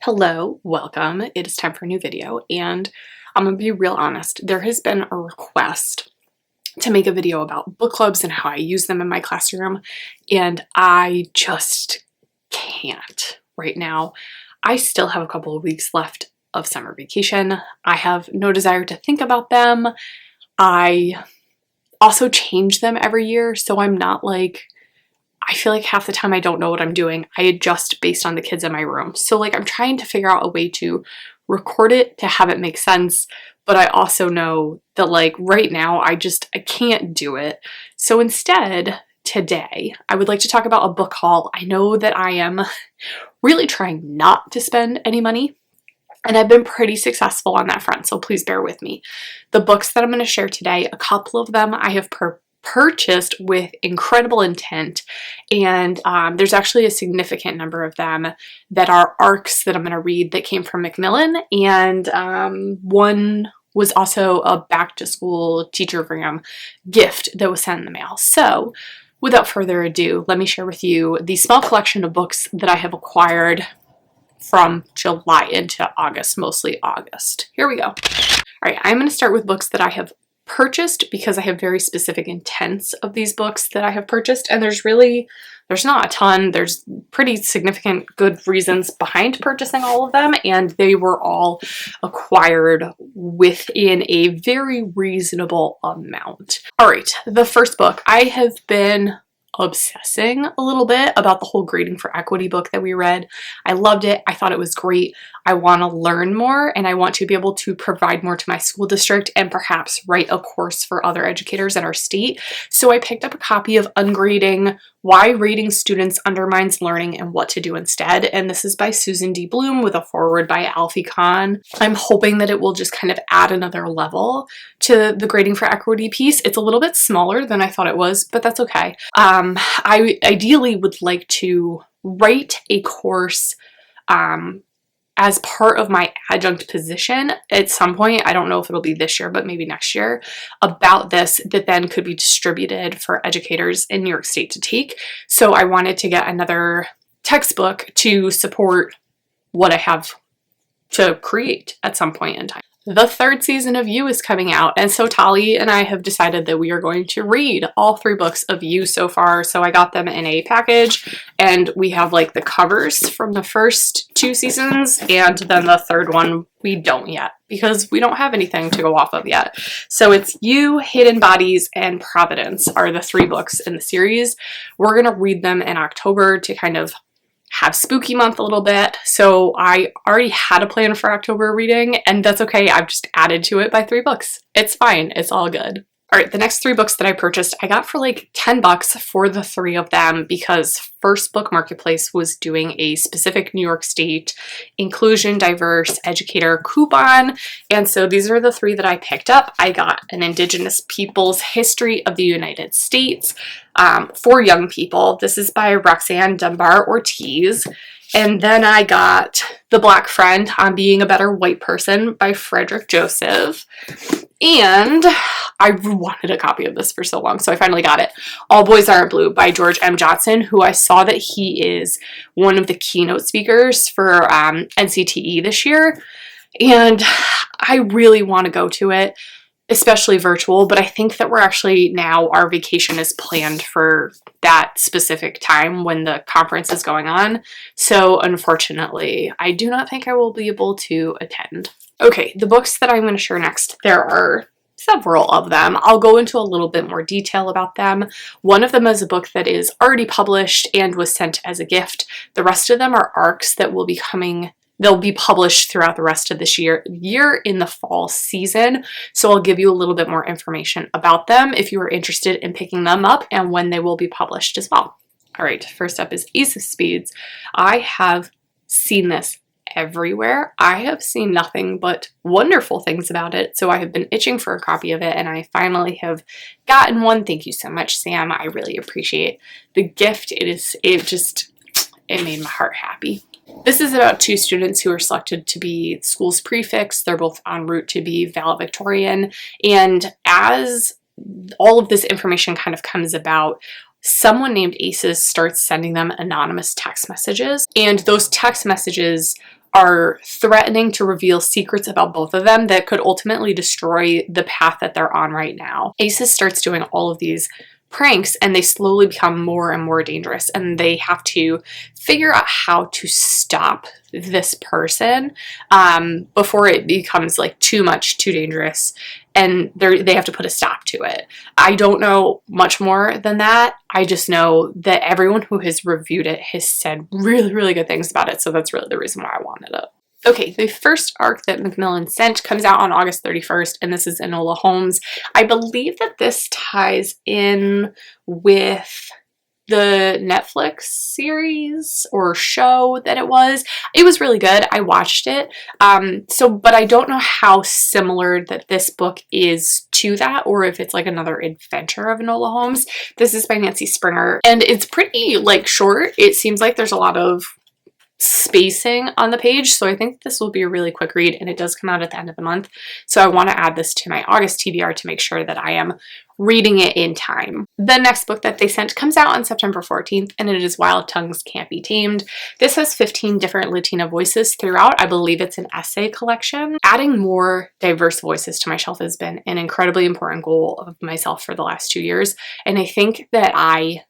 Hello, welcome. It is time for a new video, and I'm gonna be real honest. There has been a request to make a video about book clubs and how I use them in my classroom, and I just can't right now. I still have a couple of weeks left of summer vacation. I have no desire to think about them. I also change them every year, so I'm not like, I feel like half the time I don't know what I'm doing. I adjust based on the kids in my room. So like I'm trying to figure out a way to record it to have it make sense, but I also know that like right now I can't do it. So instead, today, I would like to talk about a book haul. I know that I am really trying not to spend any money, and I've been pretty successful on that front, so please bear with me. The books that I'm going to share today, a couple of them I have purchased with incredible intent, and there's actually a significant number of them that are arcs that I'm going to read that came from Macmillan, and one was also a back-to-school teachergram gift that was sent in the mail. So without further ado, let me share with you the small collection of books that I have acquired from July into August, mostly August. Here we go. All right, I'm going to start with books that I have purchased because I have very specific intents of these books that I have purchased, and there's not a ton. There's pretty significant good reasons behind purchasing all of them, and they were all acquired within a very reasonable amount. All right, the first book, I have been obsessing a little bit about the whole Grading for Equity book that we read. I loved it. I thought it was great. I want to learn more, and I want to be able to provide more to my school district and perhaps write a course for other educators in our state. So I picked up a copy of Ungreeding: Why Rating Students Undermines Learning and What to Do Instead. And this is by Susan D. Bloom with a foreword by Alfie Kahn. I'm hoping that it will just kind of add another level to the Grading for Equity piece. It's a little bit smaller than I thought it was, but that's okay. I ideally would like to write a course as part of my adjunct position at some point. I don't know if it'll be this year, but maybe next year, about this, that then could be distributed for educators in New York State to take. So I wanted to get another textbook to support what I have to create at some point in time. The third season of You is coming out, and so Tali and I have decided that we are going to read all 3 books of You so far. So I got them in a package, and we have like the covers from the first 2 seasons, and then the third one we don't yet because we don't have anything to go off of yet. So it's You, Hidden Bodies, and Providence are the 3 books in the series. We're gonna read them in October to kind of have spooky month a little bit. So I already had a plan for October reading, and that's okay. I've just added to it by 3 books. It's fine. It's all good. All right, the next 3 books that I purchased, I got for like $10 for the 3 of them because First Book Marketplace was doing a specific New York State inclusion diverse educator coupon. And so these are the 3 that I picked up. I got An Indigenous People's History of the United States for young people. This is by Roxanne Dunbar Ortiz. And then I got The Black Friend on Being a Better White Person by Frederick Joseph. And I wanted a copy of this for so long, so I finally got it. All Boys Aren't Blue by George M. Johnson, who I saw that he is one of the keynote speakers for NCTE this year. And I really want to go to it, especially virtual, but I think that we're actually now, our vacation is planned for that specific time when the conference is going on. So unfortunately, I do not think I will be able to attend. Okay, the books that I'm going to share next, there are several of them. I'll go into a little bit more detail about them. One of them is a book that is already published and was sent as a gift. The rest of them are arcs that will be coming. They'll be published throughout the rest of this year in the fall season. So I'll give you a little bit more information about them if you are interested in picking them up and when they will be published as well. All right, first up is Ace of Spades. I have seen this everywhere. I have seen nothing but wonderful things about it, so I have been itching for a copy of it, and I finally have gotten one. Thank you so much, Sam. I really appreciate the gift. It made my heart happy. This is about 2 students who are selected to be school's prefects. They're both en route to be valedictorian, and as all of this information kind of comes about, someone named Aces starts sending them anonymous text messages, and those text messages are threatening to reveal secrets about both of them that could ultimately destroy the path that they're on right now. Aces starts doing all of these pranks and they slowly become more and more dangerous, and they have to figure out how to stop this person before it becomes like too much, too dangerous, and they have to put a stop to it. I don't know much more than that. I just know that everyone who has reviewed it has said really, really good things about it, so that's really the reason why I wanted it. Okay, the first arc that Macmillan sent comes out on August 31st, and this is Enola Holmes. I believe that this ties in with the Netflix series or show that it was. It was really good. I watched it. But I don't know how similar that this book is to that, or if it's like another adventure of Enola Holmes. This is by Nancy Springer, and it's pretty like short. It seems like there's a lot of spacing on the page, so I think this will be a really quick read, and it does come out at the end of the month, so I want to add this to my August TBR to make sure that I am reading it in time. The next book that they sent comes out on September 14th, and it is Wild Tongues Can't Be Tamed. This has 15 different Latina voices throughout. I believe it's an essay collection. Adding more diverse voices to my shelf has been an incredibly important goal of myself for the last 2 years, and I think that I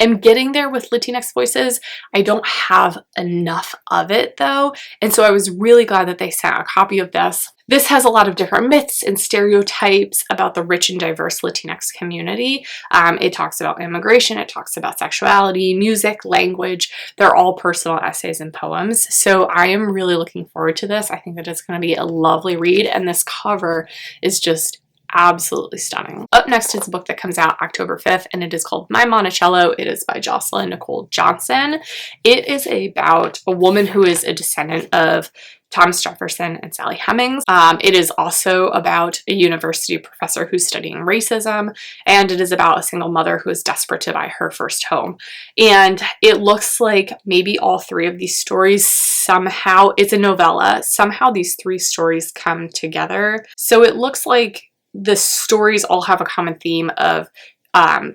am getting there with Latinx voices. I don't have enough of it though, and so I was really glad that they sent a copy of this. This has a lot of different myths and stereotypes about the rich and diverse Latinx community. It talks about immigration, it talks about sexuality, music, language. They're all personal essays and poems, so I am really looking forward to this. I think that it's going to be a lovely read, and this cover is just absolutely stunning. Up next is a book that comes out October 5th, and it is called My Monticello. It is by Jocelyn Nicole Johnson. It is about a woman who is a descendant of Thomas Jefferson and Sally Hemings. It is also about a university professor who's studying racism, and it is about a single mother who is desperate to buy her first home. And it looks like maybe all three of these stories somehow, it's a novella, somehow these three stories come together. So it looks like the stories all have a common theme of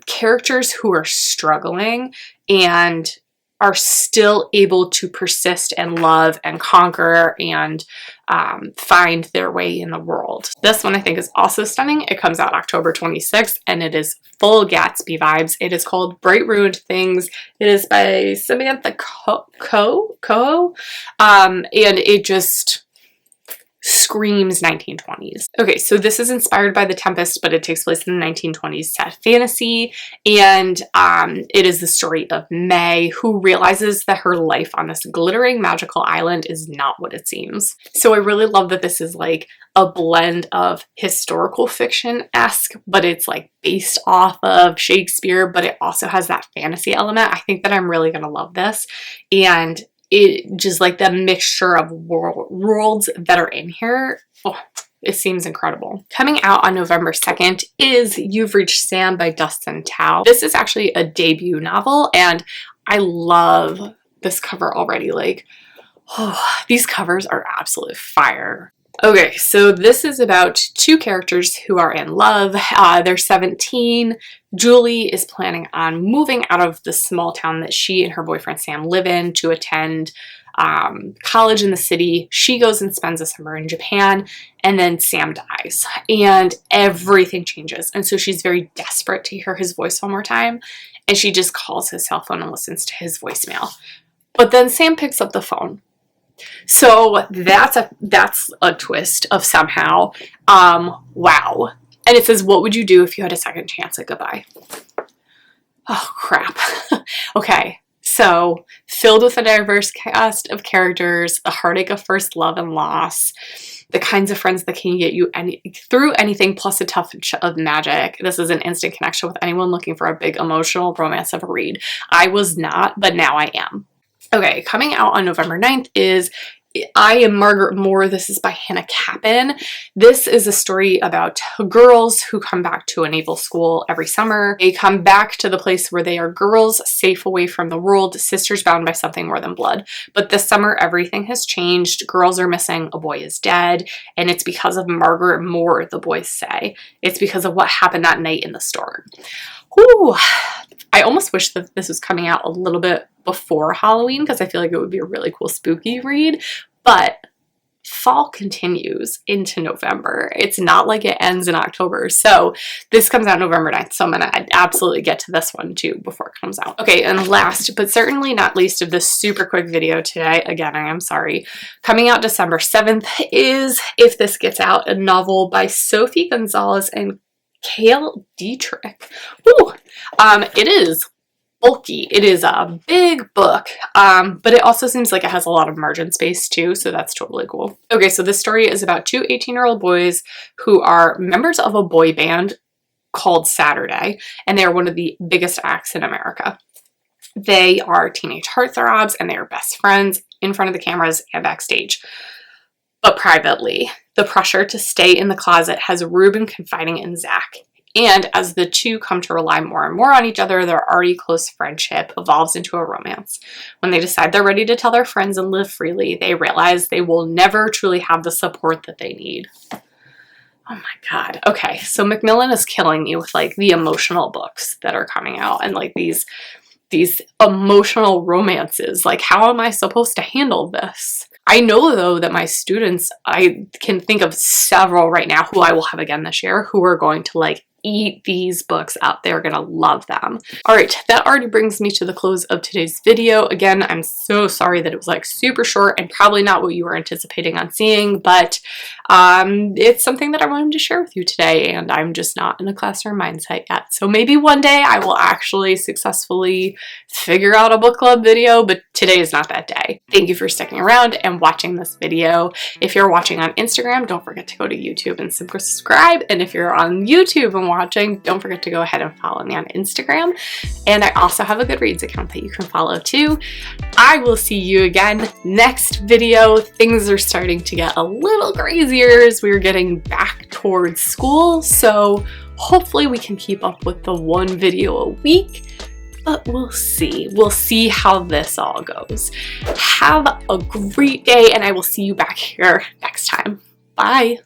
characters who are struggling and are still able to persist and love and conquer and find their way in the world. This one I think is also stunning. It comes out October 26th, and it is full Gatsby vibes. It is called Bright Ruined Things. It is by Samantha Coe, and it just screams 1920s. Okay, so this is inspired by The Tempest, but it takes place in the 1920s set fantasy, and it is the story of May, who realizes that her life on this glittering magical island is not what it seems. So I really love that this is like a blend of historical fiction-esque, but it's like based off of Shakespeare, but it also has that fantasy element. I think that I'm really gonna love this, and it just like the mixture of worlds that are in here. Oh, it seems incredible. Coming out on November 2nd is You've Reached Sam by Dustin Tao. This is actually a debut novel, and I love this cover already. Like, oh, these covers are absolute fire. Okay, so this is about two characters who are in love. They're 17. Julie is planning on moving out of the small town that she and her boyfriend Sam live in to attend college in the city. She goes and spends a summer in Japan, and then Sam dies, and everything changes. And so she's very desperate to hear his voice one more time, and she just calls his cell phone and listens to his voicemail. But then Sam picks up the phone. So that's a twist of somehow. Wow. And it says, what would you do if you had a second chance at goodbye? Oh, crap. Okay. So filled with a diverse cast of characters, the heartache of first love and loss, the kinds of friends that can get you through anything, plus a touch of magic. This is an instant connection with anyone looking for a big emotional romance of a read. I was not, but now I am. Okay, coming out on November 9th is Am Margaret Moore. This is by Hannah Capin. This is a story about girls who come back to a naval school every summer. They come back to the place where they are girls, safe away from the world, sisters bound by something more than blood. But this summer, everything has changed. Girls are missing, a boy is dead, and it's because of Margaret Moore, the boys say. It's because of what happened that night in the storm. Whew. I almost wish that this was coming out a little bit before Halloween, because I feel like it would be a really cool spooky read, but fall continues into November. It's not like it ends in October. So this comes out November 9th. So I'm gonna absolutely get to this one too before it comes out. Okay, and last but certainly not least of this super quick video today, again, I am sorry, coming out December 7th is If This Gets Out, a novel by Sophie Gonzalez and Cale Dietrich. Woo! It is bulky. It is a big book, but it also seems like it has a lot of margin space too, so that's totally cool. Okay, so this story is about two 18-year-old boys who are members of a boy band called Saturday, and they are one of the biggest acts in America. They are teenage heartthrobs, and they are best friends in front of the cameras and backstage. But privately, the pressure to stay in the closet has Ruben confiding in Zach. And as the two come to rely more and more on each other, their already close friendship evolves into a romance. When they decide they're ready to tell their friends and live freely, they realize they will never truly have the support that they need. Oh my God. Okay, so Macmillan is killing me with like the emotional books that are coming out and like these emotional romances. Like, how am I supposed to handle this? I know though that my students, I can think of several right now who I will have again this year who are going to like eat these books up. They're gonna love them. All right, that already brings me to the close of today's video. Again, I'm so sorry that it was like super short and probably not what you were anticipating on seeing, but it's something that I wanted to share with you today, and I'm just not in a classroom mindset yet. So maybe one day I will actually successfully figure out a book club video, but today is not that day. Thank you for sticking around and watching this video. If you're watching on Instagram, don't forget to go to YouTube and subscribe. And if you're on YouTube and watching, don't forget to go ahead and follow me on Instagram. And I also have a Goodreads account that you can follow too. I will see you again next video. Things are starting to get a little crazier as we're getting back towards school, so hopefully we can keep up with the one video a week, but we'll see. We'll see how this all goes. Have a great day, and I will see you back here next time. Bye.